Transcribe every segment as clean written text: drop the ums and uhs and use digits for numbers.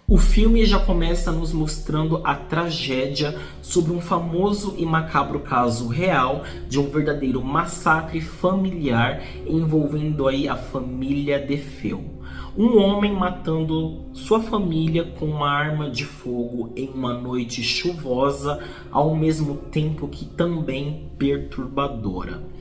O filme já começa nos mostrando a tragédia sobre um famoso e macabro caso real de um verdadeiro massacre familiar envolvendo aí a família DeFeo. Um homem matando sua família com uma arma de fogo em uma noite chuvosa, ao mesmo tempo que também perturbadora.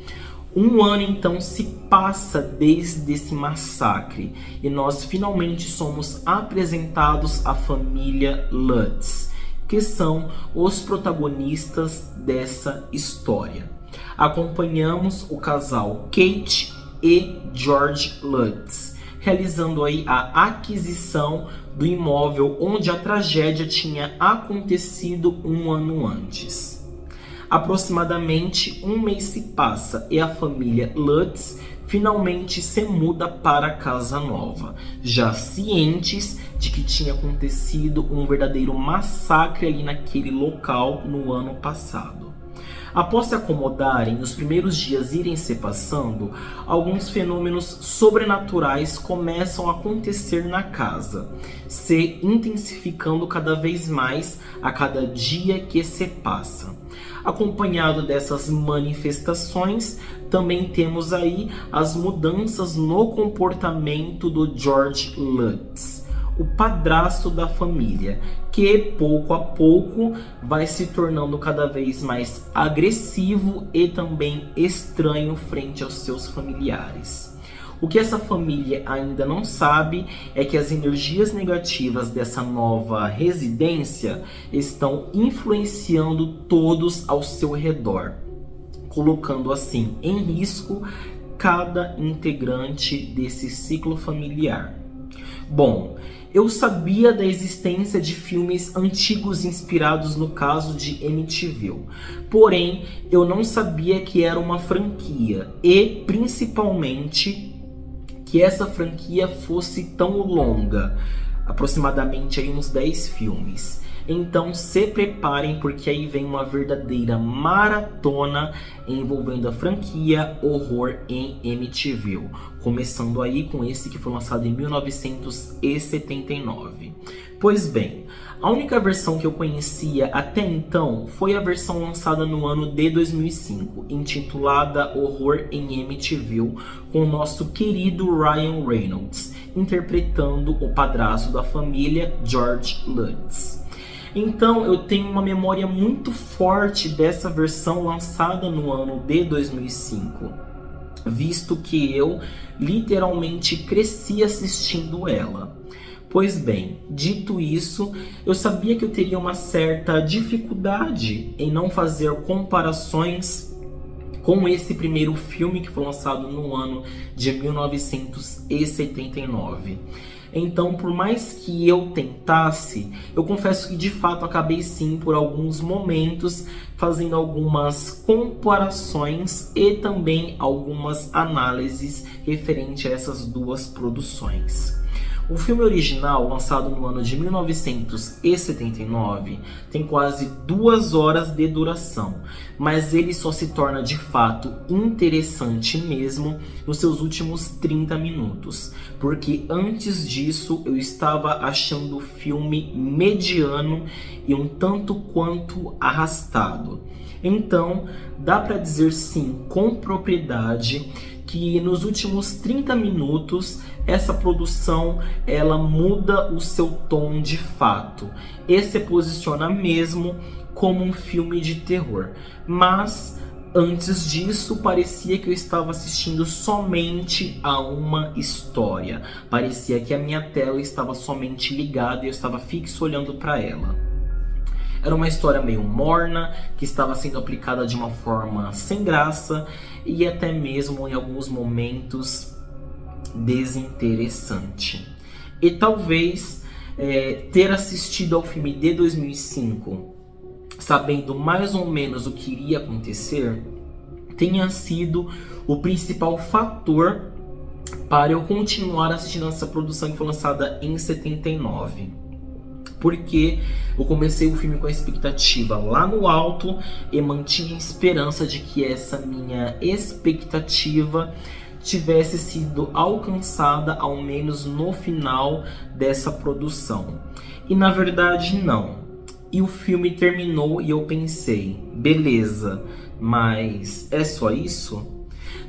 Um ano então se passa desde esse massacre e nós finalmente somos apresentados à família Lutz, que são os protagonistas dessa história. Acompanhamos o casal Kate e George Lutz, realizando aí a aquisição do imóvel onde a tragédia tinha acontecido um ano antes. Aproximadamente um mês se passa e a família Lutz finalmente se muda para a casa nova, já cientes de que tinha acontecido um verdadeiro massacre ali naquele local no ano passado. Após se acomodarem, os primeiros dias irem se passando, alguns fenômenos sobrenaturais começam a acontecer na casa, se intensificando cada vez mais a cada dia que se passa. Acompanhado dessas manifestações, também temos aí as mudanças no comportamento do George Lutz, o padrasto da família, que pouco a pouco vai se tornando cada vez mais agressivo e também estranho frente aos seus familiares. O que essa família ainda não sabe é que as energias negativas dessa nova residência estão influenciando todos ao seu redor, colocando assim em risco cada integrante desse ciclo familiar. Bom, eu sabia da existência de filmes antigos inspirados no caso de Amityville, porém eu não sabia que era uma franquia e principalmente que essa franquia fosse tão longa, aproximadamente aí uns 10 filmes. Então se preparem, porque aí vem uma verdadeira maratona envolvendo a franquia Horror em Amityville, começando aí com esse que foi lançado em 1979. Pois bem, a única versão que eu conhecia até então foi a versão lançada no ano de 2005, intitulada Horror em Amityville, com o nosso querido Ryan Reynolds, interpretando o padrasto da família, George Lutz. Então eu tenho uma memória muito forte dessa versão lançada no ano de 2005, visto que eu literalmente cresci assistindo ela. Pois bem, dito isso, eu sabia que eu teria uma certa dificuldade em não fazer comparações com esse primeiro filme que foi lançado no ano de 1979. Então, por mais que eu tentasse, eu confesso que de fato acabei sim por alguns momentos fazendo algumas comparações e também algumas análises referente a essas duas produções. O filme original, lançado no ano de 1979, tem quase 2 horas de duração, mas ele só se torna de fato interessante mesmo nos seus últimos 30 minutos, porque antes disso eu estava achando o filme mediano e um tanto quanto arrastado. Então, dá para dizer sim, com propriedade, que nos últimos 30 minutos essa produção ela muda o seu tom de fato e se posiciona mesmo como um filme de terror. Mas antes disso parecia que eu estava assistindo somente a uma história. Parecia que a minha tela estava somente ligada e eu estava fixo olhando para ela. Era uma história meio morna, que estava sendo aplicada de uma forma sem graça e até mesmo em alguns momentos desinteressante. E talvez ter assistido ao filme de 2005, sabendo mais ou menos o que iria acontecer, tenha sido o principal fator para eu continuar assistindo essa produção que foi lançada em 79. Porque eu comecei o filme com a expectativa lá no alto e mantinha a esperança de que essa minha expectativa tivesse sido alcançada ao menos no final dessa produção. E na verdade não. E o filme terminou e eu pensei, beleza, mas é só isso?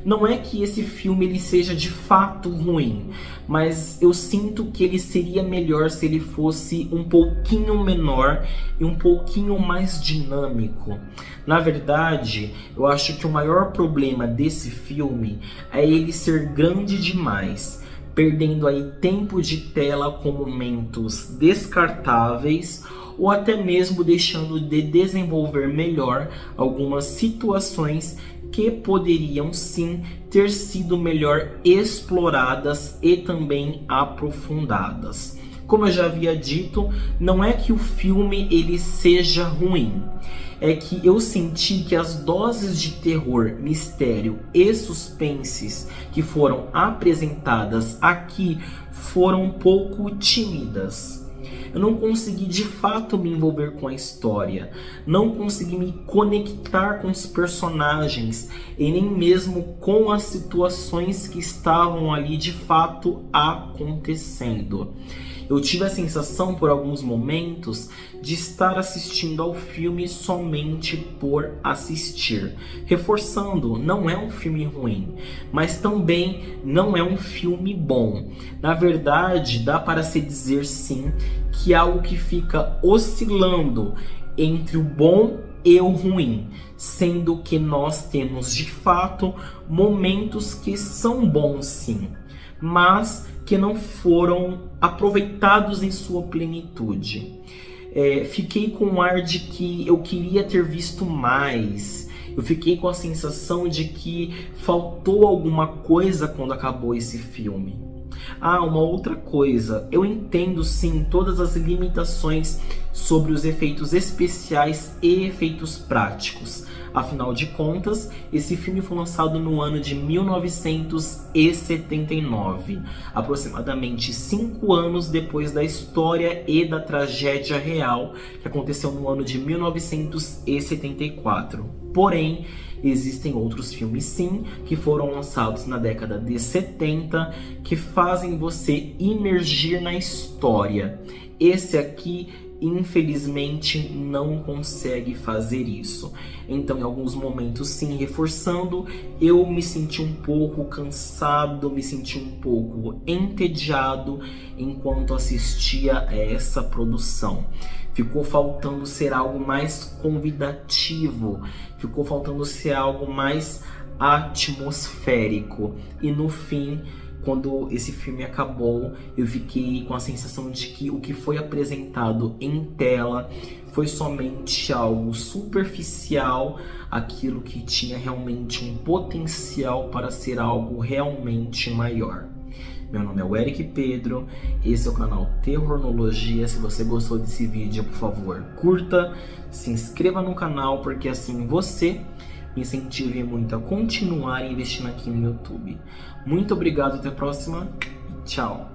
Não é que esse filme ele seja de fato ruim, mas eu sinto que ele seria melhor se ele fosse um pouquinho menor e um pouquinho mais dinâmico. Na verdade, eu acho que o maior problema desse filme é ele ser grande demais, perdendo aí tempo de tela com momentos descartáveis ou até mesmo deixando de desenvolver melhor algumas situações que poderiam sim ter sido melhor exploradas e também aprofundadas. Como eu já havia dito, não é que o filme ele seja ruim, é que eu senti que as doses de terror, mistério e suspenses que foram apresentadas aqui foram um pouco tímidas. Eu não consegui de fato me envolver com a história, não consegui me conectar com os personagens e nem mesmo com as situações que estavam ali de fato acontecendo. Eu tive a sensação por alguns momentos de estar assistindo ao filme somente por assistir. Reforçando, não é um filme ruim, mas também não é um filme bom. Na verdade, dá para se dizer sim que é algo que fica oscilando entre o bom e o ruim, sendo que nós temos de fato momentos que são bons sim, mas que não foram aproveitados em sua plenitude. Fiquei com um ar de que eu queria ter visto mais. Eu fiquei com a sensação de que faltou alguma coisa quando acabou esse filme. Uma outra coisa, eu entendo sim todas as limitações sobre os efeitos especiais e efeitos práticos. Afinal de contas, esse filme foi lançado no ano de 1979, aproximadamente 5 anos depois da história e da tragédia real que aconteceu no ano de 1974. Porém, existem outros filmes sim, que foram lançados na década de 70, que fazem você imergir na história. Esse aqui, infelizmente, não consegue fazer isso. Então, em alguns momentos, sim, reforçando, eu me senti um pouco cansado, me senti um pouco entediado enquanto assistia a essa produção. Ficou faltando ser algo mais convidativo, ficou faltando ser algo mais atmosférico. E no fim, quando esse filme acabou, eu fiquei com a sensação de que o que foi apresentado em tela foi somente algo superficial, aquilo que tinha realmente um potencial para ser algo realmente maior. Meu nome é o Eric Pedro, esse é o canal Terrornologia. Se você gostou desse vídeo, por favor, curta, se inscreva no canal, porque assim você me incentive muito a continuar investindo aqui no YouTube. Muito obrigado, até a próxima e tchau!